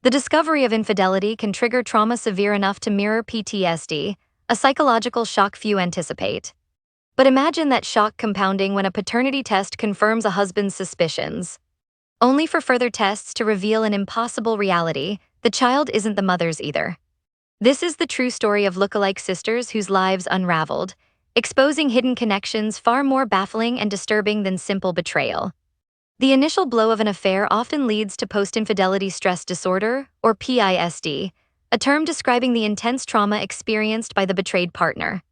The discovery of infidelity can trigger trauma severe enough to mirror PTSD, a psychological shock few anticipate. But imagine that shock compounding when a paternity test confirms a husband's suspicions, only for further tests to reveal an impossible reality: the child isn't the mother's either. This is the true story of lookalike sisters whose lives unraveled, exposing hidden connections far more baffling and disturbing than simple betrayal. The initial blow of an affair often leads to post-infidelity stress disorder, or PISD, a term describing the intense trauma experienced by the betrayed partner.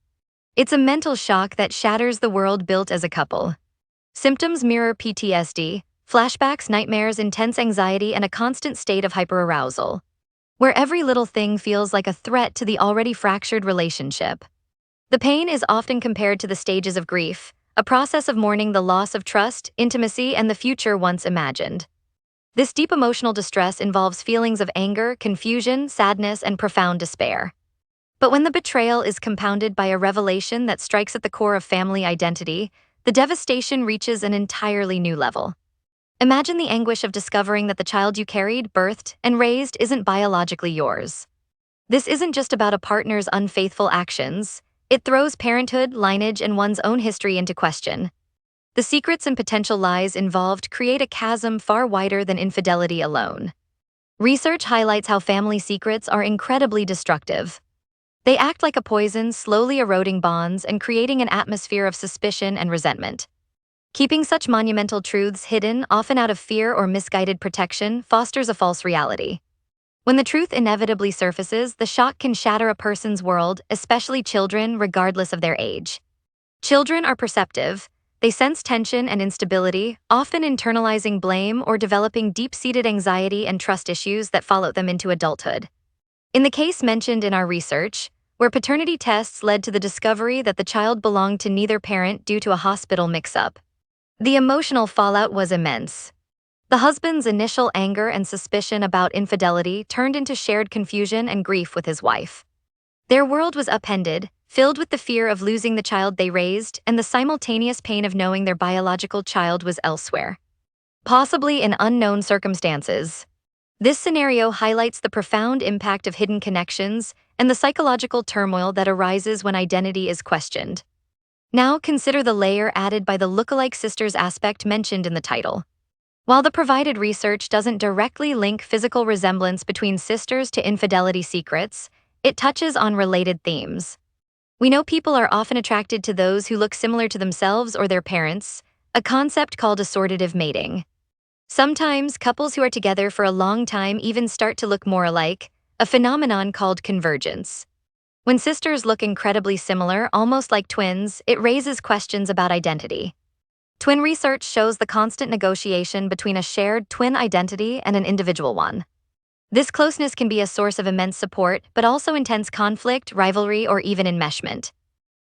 It's a mental shock that shatters the world built as a couple. Symptoms mirror PTSD: flashbacks, nightmares, intense anxiety, and a constant state of hyperarousal, where every little thing feels like a threat to the already fractured relationship. The pain is often compared to the stages of grief, a process of mourning the loss of trust, intimacy, and the future once imagined. This deep emotional distress involves feelings of anger, confusion, sadness, and profound despair. But when the betrayal is compounded by a revelation that strikes at the core of family identity, the devastation reaches an entirely new level. Imagine the anguish of discovering that the child you carried, birthed, and raised isn't biologically yours. This isn't just about a partner's unfaithful actions. It throws parenthood, lineage, and one's own history into question. The secrets and potential lies involved create a chasm far wider than infidelity alone. Research highlights how family secrets are incredibly destructive. They act like a poison, slowly eroding bonds and creating an atmosphere of suspicion and resentment. Keeping such monumental truths hidden, often out of fear or misguided protection, fosters a false reality. When the truth inevitably surfaces, the shock can shatter a person's world, especially children, regardless of their age. Children are perceptive. They sense tension and instability, often internalizing blame or developing deep-seated anxiety and trust issues that follow them into adulthood. In the case mentioned in our research, where paternity tests led to the discovery that the child belonged to neither parent due to a hospital mix-up, the emotional fallout was immense. The husband's initial anger and suspicion about infidelity turned into shared confusion and grief with his wife. Their world was upended, filled with the fear of losing the child they raised and the simultaneous pain of knowing their biological child was elsewhere, possibly in unknown circumstances. This scenario highlights the profound impact of hidden connections and the psychological turmoil that arises when identity is questioned. Now consider the layer added by the lookalike sisters aspect mentioned in the title. While the provided research doesn't directly link physical resemblance between sisters to infidelity secrets, it touches on related themes. We know people are often attracted to those who look similar to themselves or their parents, a concept called assortative mating. Sometimes, couples who are together for a long time even start to look more alike, a phenomenon called convergence. When sisters look incredibly similar, almost like twins, it raises questions about identity. Twin research shows the constant negotiation between a shared twin identity and an individual one. This closeness can be a source of immense support, but also intense conflict, rivalry, or even enmeshment.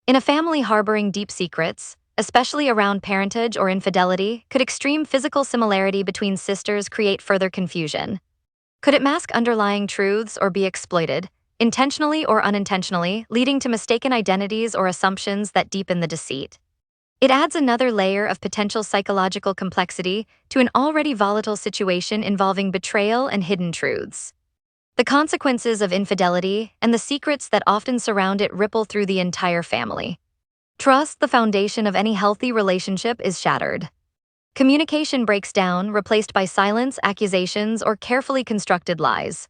In a family harboring deep secrets, especially around parentage or infidelity, could extreme physical similarity between sisters create further confusion? Could it mask underlying truths or be exploited, intentionally or unintentionally, leading to mistaken identities or assumptions that deepen the deceit? It adds another layer of potential psychological complexity to an already volatile situation involving betrayal and hidden truths. The consequences of infidelity and the secrets that often surround it ripple through the entire family. Trust, the foundation of any healthy relationship, is shattered. Communication breaks down, replaced by silence, accusations, or carefully constructed lies.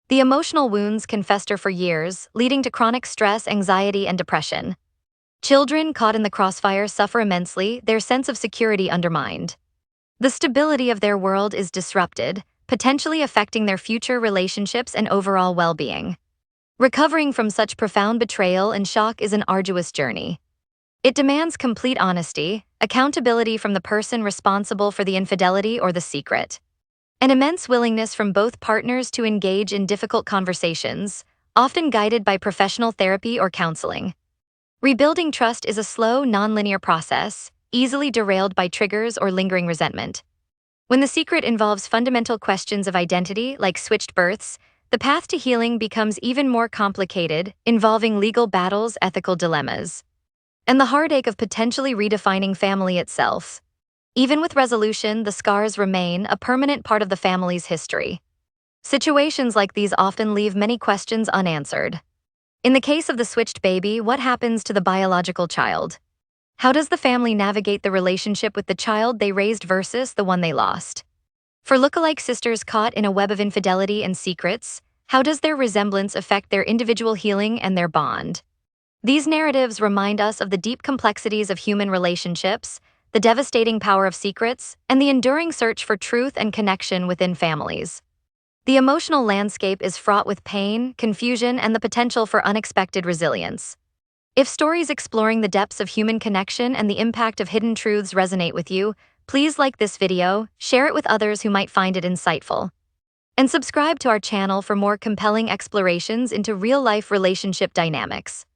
The emotional wounds can fester for years, leading to chronic stress, anxiety, and depression. Children caught in the crossfire suffer immensely, their sense of security undermined. The stability of their world is disrupted, potentially affecting their future relationships and overall well-being. Recovering from such profound betrayal and shock is an arduous journey. It demands complete honesty, accountability from the person responsible for the infidelity or the secret, an immense willingness from both partners to engage in difficult conversations, often guided by professional therapy or counseling. Rebuilding trust is a slow, non-linear process, easily derailed by triggers or lingering resentment. When the secret involves fundamental questions of identity, like switched births, the path to healing becomes even more complicated, involving legal battles, ethical dilemmas, and the heartache of potentially redefining family itself. Even with resolution, the scars remain a permanent part of the family's history. Situations like these often leave many questions unanswered. In the case of the switched baby, what happens to the biological child? How does the family navigate the relationship with the child they raised versus the one they lost? For lookalike sisters caught in a web of infidelity and secrets, how does their resemblance affect their individual healing and their bond? These narratives remind us of the deep complexities of human relationships, the devastating power of secrets, and the enduring search for truth and connection within families. The emotional landscape is fraught with pain, confusion, and the potential for unexpected resilience. If stories exploring the depths of human connection and the impact of hidden truths resonate with you, please like this video, share it with others who might find it insightful, and subscribe to our channel for more compelling explorations into real-life relationship dynamics.